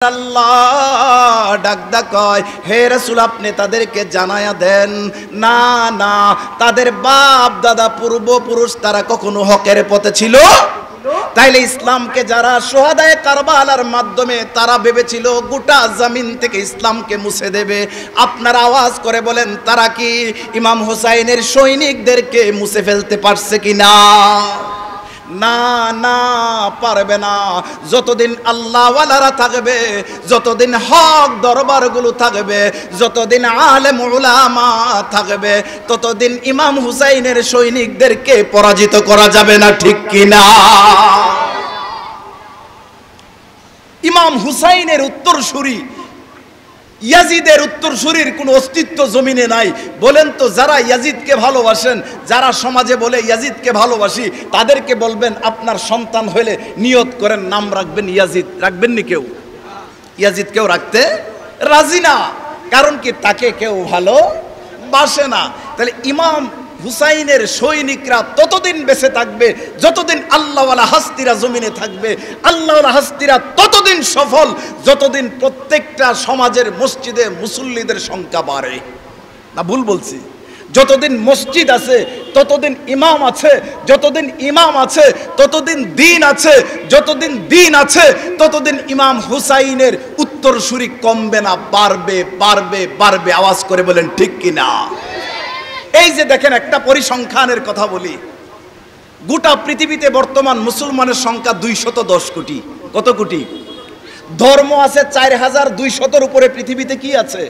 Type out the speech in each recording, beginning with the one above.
আল্লাহ ডাক কয়, হে রাসূল আপনি তাদেরকে জানায়া দেন, না না তাদের বাপ দাদা পূর্বপুরুষ তারা কখনো হকের পথে ছিল। তাইলে ইসলামকে যারা শোহাদায়ে কারবালার মাধ্যমে তারা ভেবেছিল গোটা জমিন থেকে ইসলামকে মুছে দেবে, আপনারা আওয়াজ করে বলেন তারা কি ইমাম হুসাইনের সৈনিকদেরকে মুছে ফেলতে পারছে কিনা? না না, পারবে না। যতদিন আল্লাহওয়ালারা থাকবে, যতদিন হক দরবারগুলো থাকবে, যতদিন আলেম উলামা থাকবে, ততদিন ইমাম হুসাইনের সৈনিকদেরকে পরাজিত করা যাবে না, ঠিক কিনা? ইমাম হুসাইনের উত্তরসূরি ইয়াজিদের উত্তরসূরির কোনো অস্তিত্ব জমিনে নাই। বলেন তো, যারা ইয়াজিদকে ভালোবাসেন, যারা সমাজে বলে ইয়াজিদকে ভালোবাসি, তাদেরকে বলবেন আপনার সন্তান হলে নিয়ত করেন নাম রাখবেন ইয়াজিদ, রাখবেন নি? কেউ ইয়াজিদ কেউ রাখতে রাজি না, কারণ কি তাকে কেউ ভালোবাসে না। তাহলে ইমাম হুসাইনের সৈনিকরা ততদিন বেঁচে থাকবে যতদিন আল্লাহওয়ালা হাস্তিরা জমিনে থাকবে। আল্লাহওয়ালা হাস্তিরা ততদিন সফল যতদিন প্রত্যেকটা সমাজের মসজিদে মুসল্লিদের সংখ্যা বাড়ে। না ভুল বলছি? যতদিন মসজিদ আছে ততদিন ইমাম আছে, যতদিন ইমাম আছে ততদিন দিন আছে, যতদিন দিন আছে ততদিন ইমাম হুসাইনের উত্তরসূরি কমবে না, বাড়বে বাড়বে বাড়বে। আওয়াজ করে বলেন ঠিক কিনা? এই যে দেখেন, একটা পরিসংখ্যানের কথা বলি, গোটা পৃথিবীতে বর্তমান মুসলমানের সংখ্যা 210 কোটি। কত কোটি? ধর্ম আছে 4200-এর উপরে। পৃথিবীতে কি আছে?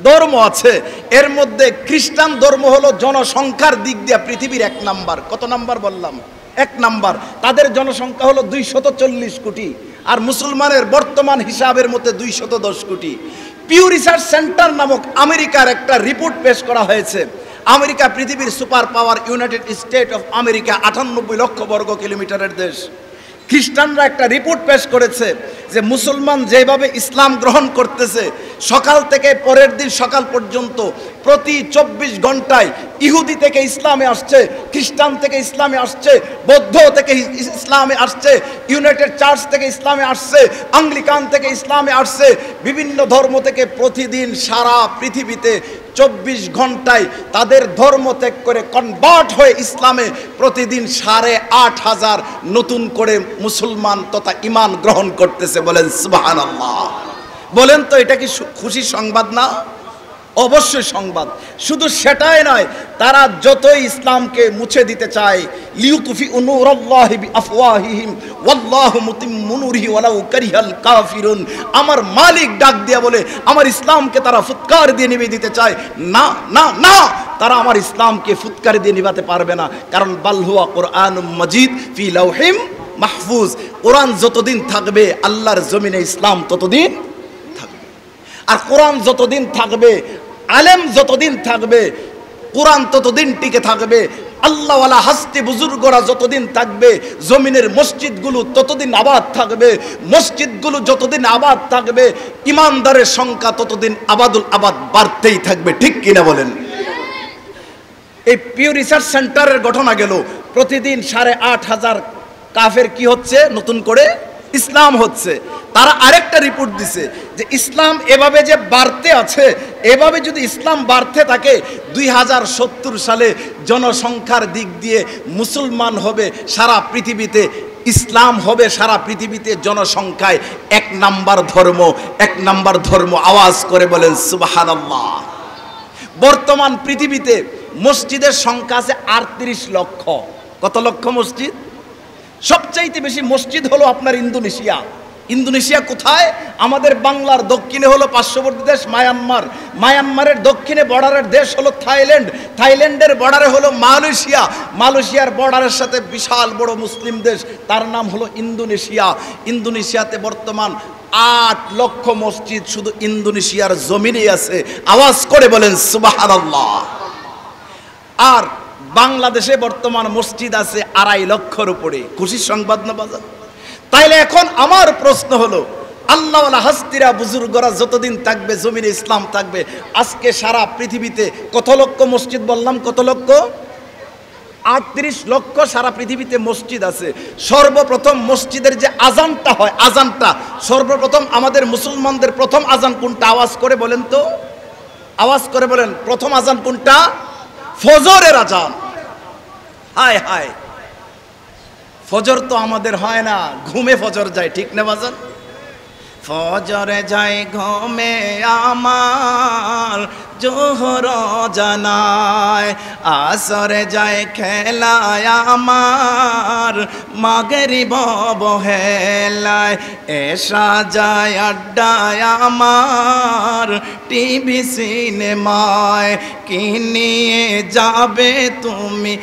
ধর্ম আছে। এর মধ্যে খ্রিস্টান ধর্ম হলো জনসংখ্যার দিক দিয়ে পৃথিবীর 1 নাম্বার। কত নাম্বার বললাম? 1 নাম্বার। তাদের জনসংখ্যা হলো 240 কোটি, আর মুসলমানের বর্তমান হিসাবের মধ্যে 210 কোটি। পিউ রিসার্চ সেন্টার নামক আমেরিকার একটা রিপোর্ট পেশ করা হয়েছে। আমেরিকা পৃথিবীর super power, United state of America 98 লক্ষ বর্গ কিলোমিটারের দেশ। খ্রিস্টানরা একটা রিপোর্ট পেশ করেছে যে মুসলমান যেভাবে ইসলাম গ্রহণ করতেছে, সকাল থেকে পরের দিন সকাল পর্যন্ত প্রতি 24 ঘন্টায় ইহুদি থেকে ইসলামে আসছে, খ্রিস্টান থেকে ইসলামে আসছে, বৌদ্ধ থেকে ইসলামে আসছে, ইউনাইটেড চার্চ থেকে ইসলামে আসছে, আঙ্গলিকান থেকে ইসলামে আসছে, বিভিন্ন ধর্ম থেকে প্রতিদিন সারা পৃথিবীতে 24 ঘন্টায় তাদের ধর্ম ত্যাগ করে কনভার্ট হয়ে ইসলামে প্রতিদিন 8500 নতুন করে মুসলমান তথা ঈমান গ্রহণ করতেছে। বলেন সুবহানাল্লাহ। বলেন তো, এটা কি খুশির সংবাদ না? অবশ্যই সংবাদ। শুধু সেটাই নয়, তারা যতই ইসলামকে মুছে দিতে চায়, লিউতফিউ নূরাল্লাহি বিআফওয়াহিহিম ওয়াল্লাহু মুতিম্মু নূরিহি ওয়ালাউ কারিহাল কাফিরুন। আমার মালিক ডাক দিয়ে বলে, আমার ইসলামকে তারা ফুৎকার দিয়ে নিভিয়ে দিতে চায়। না না না, তারা আমার ইসলামকে ফুৎকার দিয়ে নিভাতে পারবে না, কারণ বাল হুয়া কুরআনুম মাজিদ ফি লাওহিম মাহফুজ। কোরআন যতদিন থাকবে আল্লাহর জমিনে ইসলাম ততদিন থাকবে, আর কোরআন যতদিন থাকবে, আলেম যতদিন থাকবে, কোরআন ততদিন টিকে থাকবে। আল্লাহওয়ালা হাস্তি বুজুর্গরা যতদিন থাকবে, জমিনের মসজিদগুলো ততদিন আবাদ থাকবে। মসজিদগুলো যতদিন আবাদ থাকবে, ইমানদারের সংখ্যা ততদিন আবাদুল আবাদ বাড়তেই থাকবে, ঠিক কিনা বলেন? এই পিউ রিসার্চ সেন্টারের ঘটনা গেল, প্রতিদিন 8500 কাফের কি হচ্ছে? নতুন করে ইসলাম হচ্ছে। তারা আরেকটা রিপোর্ট দিছে যে ইসলাম এভাবে যে বাড়তে আছে, এভাবে যদি ইসলাম বাড়তে থাকে, 2070 সালে জনসংখ্যার দিক দিয়ে মুসলমান হবে সারা পৃথিবীতে, ইসলাম হবে সারা পৃথিবীতে জনসংখ্যায় 1 নাম্বার ধর্ম। 1 নাম্বার ধর্ম। আওয়াজ করে বলেন সুবহানাল্লাহ। বর্তমান পৃথিবীতে মসজিদের সংখ্যা আছে 38 লক্ষ। কত লক্ষ মসজিদ? সবচাইতে বেশি মসজিদ হলো আপনার ইন্দোনেশিয়া। ইন্দোনেশিয়া কোথায়? আমাদের বাংলার দক্ষিণে হলো পার্শ্ববর্তী দেশ মায়ানমার, মায়ানমারের দক্ষিণে বর্ডারের দেশ হলো থাইল্যান্ড, থাইল্যান্ডের বর্ডারে হলো মালয়েশিয়া, মালয়েশিয়ার বর্ডারের সাথে বিশাল বড় মুসলিম দেশ, তার নাম হলো ইন্দোনেশিয়া। ইন্দোনেশিয়াতে বর্তমান 8 লক্ষ মসজিদ শুধু ইন্দোনেশিয়ার জমিনেই আছে। আওয়াজ করে বলেন সুবহানাল্লাহ। আর বাংলাদেশে বর্তমান মসজিদ আছে 2.5 লক্ষের উপরে। খুশির সংবাদ না বাজার? তাইলে এখন আমার প্রশ্ন হলো, আল্লাহওয়ালা হাস্তিরা বুজুর্গরা যতদিন থাকবে, জমিনে ইসলাম থাকবে। আজকে সারা পৃথিবীতে কত লক্ষ মসজিদ বললাম? কত লক্ষ? 38 লক্ষ সারা পৃথিবীতে মসজিদ আছে। সর্বপ্রথম মসজিদের যে আজানটা হয়, আজানটা সর্বপ্রথম আমাদের মুসলমানদের প্রথম আজান কোনটা? আওয়াজ করে বলেন তো, আওয়াজ করে বলেন, প্রথম আজান কোনটা? ফজরের আজান। হায় হায়, ফজর তো আমাদের হয় না, ঘুমে ফজর যায়, ঠিক না বাজান? ফজরে যায় ঘুমে আমার, জোহর জানায়, আসরে যায় খেলায় আমার, মাগরিব বহেলায়, এশা যায় আড্ডায় আমার, টিভি সিনেমায়। কি নিয়ে যাবে তুমি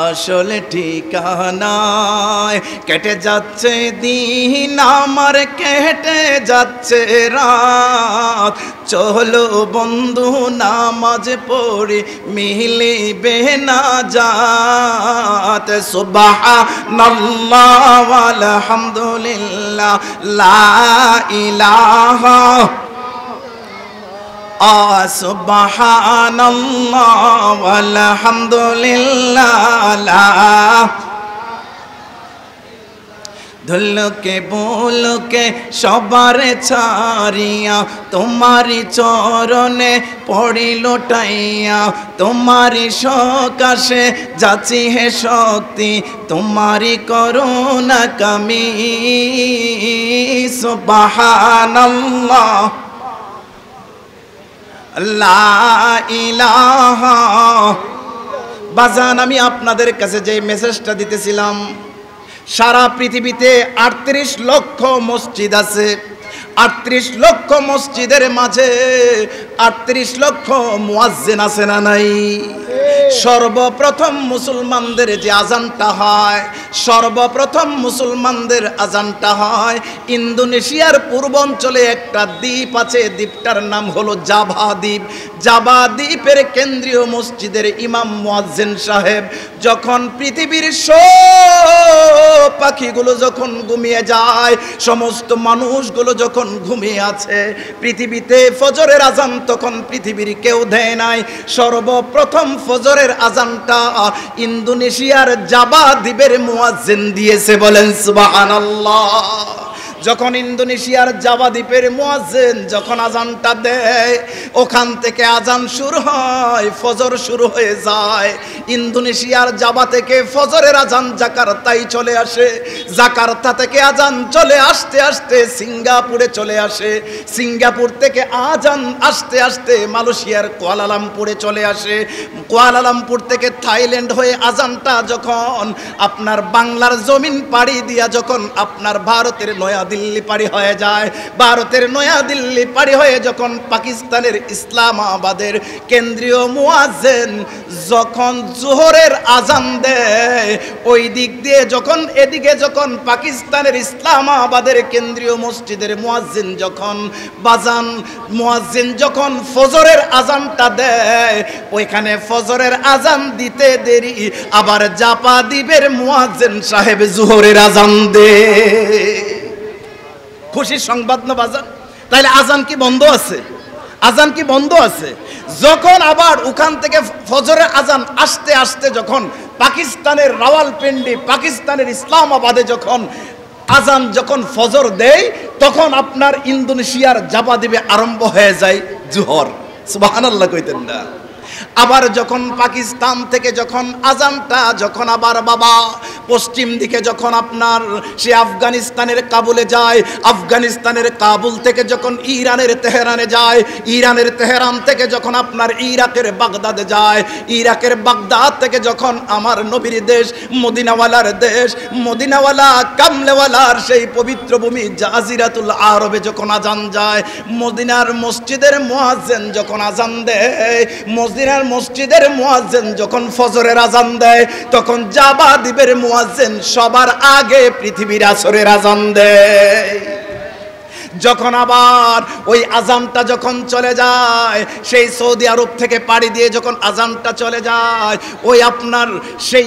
আসল ঠিকানায়? কেটে যাচ্ছে দিন আমার, কেটে যাচ্ছে রাত, চলো বন্ধু নামাজ পড়ি মিলিবে না জাত। সুবহানাল্লাহ ওয়াল হামদুলিল্লাহ লা ইলাহা সুবহানাল্লাহ ওয়াল হামদুলিল্লাহ লা। ধুলকে বুলকে সবার ছাড়িয়া তোমারি চরণে পড়ি লোটাইয়া, তোমারি সকাশে যাচ্ছি হে শক্তি, তোমারি করুণা কামি। সুবহানাল্লাহ লা ইলাহা। বাজান, আমি আপনাদের কাছে যে মেসেজটা দিতেছিলাম, সারা পৃথিবীতে 38 লক্ষ মসজিদ আছে। 38 লক্ষ মসজিদের মাঝে 38 লক্ষ মুয়াজ্জিন আছে না নাই? সর্বপ্রথম মুসলমানদের যে আজানটা হয়, সর্বপ্রথম মুসলমানদের আজানটা হয় ইন্দোনেশিয়ার পূর্বাঞ্চলে একটা দ্বীপ আছে, দ্বীপটার নাম হলো জাভা দ্বীপ। জাভা দ্বীপের কেন্দ্রীয় মসজিদের ইমাম মুয়াজ্জিন সাহেব যখন পৃথিবীর সব পাখিগুলো যখন ঘুমিয়ে যায়, সমস্ত মানুষগুলো যখন ঘুমিয়ে আছে, পৃথিবীতে ফজরের আজান তখন পৃথিবীর কেউ দেয় নাই। সর্বপ্রথম ফজরের আজানটা ইন্দোনেশিয়ার জাভা দ্বীপের মুয়াজ্জিন দিয়েছে, বলেন সুবহানাল্লাহ। যখন ইন্দোনেশিয়ার জাভা দ্বীপের মুয়াজ্জিন যখন আজানটা দেয়, ওখান থেকে আজান শুরু হয়, ফজর শুরু হয়ে যায়। ইন্দোনেশিয়ার জাভা থেকে ফজরের আজান জাকার্তায় চলে আসে, জাকার্তা থেকে আজান চলে আসতে আসতে সিঙ্গাপুরে চলে আসে, সিঙ্গাপুর থেকে আজান আসতে আসতে মালয়েশিয়ার কুয়ালালামপুরে চলে আসে, কুয়ালালামপুর থেকে থাইল্যান্ড হয়ে আজানটা যখন আপনার বাংলার জমিন পাড়ি দিয়া যখন আপনার ভারতের নয়াদিল্লি পাড়ি হয়ে যায়, ভারতের নয়াদিল্লি পাড়ি হয়ে যখন পাকিস্তানের ইসলামাবাদের কেন্দ্রীয় মুয়াজ্জিন যখন জোহরের আজান দেয়, ওই দিক দিয়ে যখন এদিকে যখন পাকিস্তানের ইসলামাবাদের কেন্দ্রীয় মসজিদের মুয়াজ্জিন যখন বাজান মুয়াজ্জিন যখন ফজরের আজানটা দেয়, ওইখানে ফজরের আজান দিতে দেরি আবার জাভা দ্বীপের মুয়াজ্জিন সাহেব জোহরের আজান দেয়। খুশির সংবাদ না বাজান? তাহলে আজান কি বন্ধ আছে? আজান কি বন্ধ আছে? যখন আবার ওখান থেকে ফজরের আজান আসতে আসতে যখন পাকিস্তানের রাওয়ালপিন্ডি, পাকিস্তানের ইসলামাবাদে যখন আজান যখন ফজর দেয়, তখন আপনার ইন্দোনেশিয়ার জাভা দ্বীপে আরম্ভ হয়ে যায় জোহর। সুবহানাল্লাহ কইতেন না? আবার যখন পাকিস্তান থেকে যখন আজানটা যখন আবার বাবা পশ্চিম দিকে যখন আপনার সে আফগানিস্তানের কাবুলে যায়, আফগানিস্তানের কাবুল থেকে যখন ইরানের তেহরানে যায়, ইরানের তেহরান থেকে যখন আপনার ইরাকের বাগদাদে যায়, ইরাকের বাগদাদ থেকে যখন আমার নবীর দেশ মদিনাওয়ালার দেশ, মদিনাওয়ালা কামলেওয়ালার সেই পবিত্র ভূমি জাজিরাতুল আরবে যখন আজান যায়, মদিনার মসজিদের মুয়াজ্জিন যখন আজান দেয়, মদিনার মসজিদের মুয়াজ্জিন যখন ফজরের আজান দেয়, তখন জাভা দ্বীপের মুয়াজ্জিন সবার আগে পৃথিবীর আসরের আজান দেয়। যখন আবার ওই আজানটা যখন চলে যায়, সেই সৌদি আরব থেকে পাড়ি দিয়ে যখন আজানটা চলে যায়, ওই আপনার সেই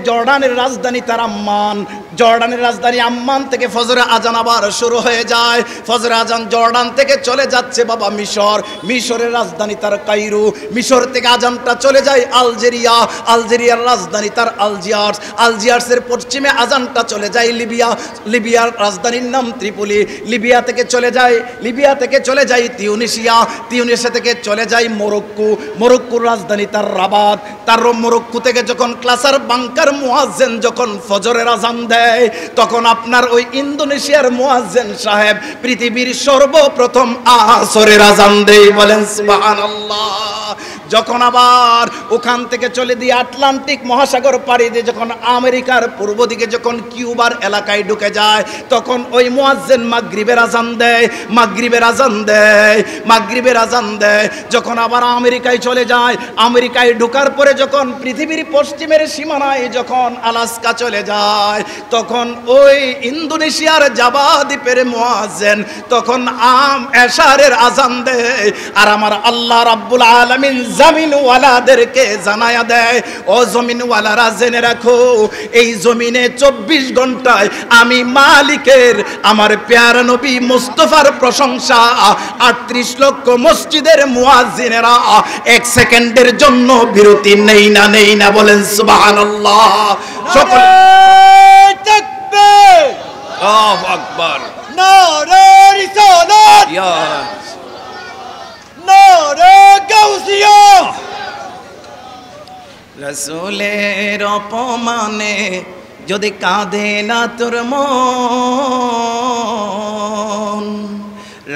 জর্ডানের রাজধানী তার আম্মান জর্ডানের রাজধানী আম্মান থেকে ফজরের আজান আবার শুরু হয়ে যায়। ফজরের আজান জর্ডান থেকে চলে যাচ্ছে বাবা মিশর, মিশরের রাজধানী তার কায়রো, মিশর থেকে আজানটা চলে যায় আলজেরিয়া, আলজেরিয়ার রাজধানী তার আলজিয়ার্স, আলজিয়ার্সের পশ্চিমে আজানটা চলে যায় লিবিয়া, লিবিয়ার রাজধানীর নাম ত্রিপলি, লিবিয়া থেকে চলে যায় তিউনিসিয়া, তিউনিসিয়া থেকে চলে যায় মরক্কো, মরক্কোর রাজধানী তার রাবাত, তার মরক্কো থেকে যখন ক্লাসার বাংকার মুয়াজ্জিন যখন ফজরের আজান দেয়, তখন আপনার ওই ইন্দোনেশিয়ার মুয়াজ্জিন সাহেব পৃথিবীর সর্বপ্রথম আসরের আজান দেয়। বলেন সুবহানাল্লাহ। যখন আবার ওখান থেকে চলে দিয়ে আটলান্টিক মহাসাগর পাড়ি দিয়ে যখন আমেরিকার পূর্ব দিকে যখন কিউবার এলাকায় ঢুকে যায়, তখন ওই মুয়াজ্জিন মাগরিবের আজান দেয়, মাগরিবের আজান দেয়, মাগরিবের আজান দেয়। যখন আবার আমেরিকায় চলে যায়, আমেরিকায় ঢোকার পরে যখন পৃথিবীর পশ্চিমের সীমানায় যখন আলাস্কা চলে যায়, তখন ওই ইন্দোনেশিয়ার জাভা দ্বীপের মুয়াজ্জিন তখন এশারের আজান দেয়। আর আমার আল্লাহ রাব্বুল আলামিন জমিনওয়ালাদেরকে জানায়া দেয়, ও জমিনওয়ালারা জেনে রাখো, এই জমিনে 24 ঘন্টায় আমি মালিকের আমার প্যারা নবী মুস্তাফার প্রশংসা 38 লক্ষ মসজিদের মুয়াজ্জিনেরা 1 সেকেন্ডের জন্য বিরতি নেই না। বলেন সুবহানাল্লাহ। সকলে তাকবীর, আল্লাহু আকবার, নারে রিসালাত, ইয়া নারে গাউসিয়া। রাসূলের অপমানে যদি কাঁদে না তোর মন,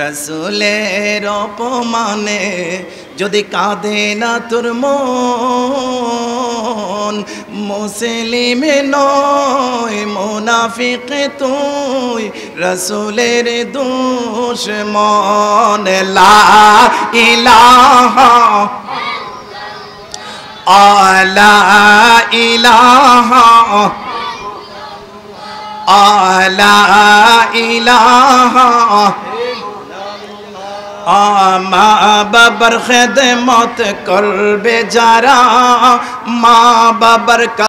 রাসূলের অপমানে যদি কাঁদে না তোর মন, মুসলিম নয় মুনাফিক তুই, রাসূলের দুশমন। লা ইলাহা লা ইলাহা লা ইলাহা মা বাবার খেদমত করবে যারা, মা বাবার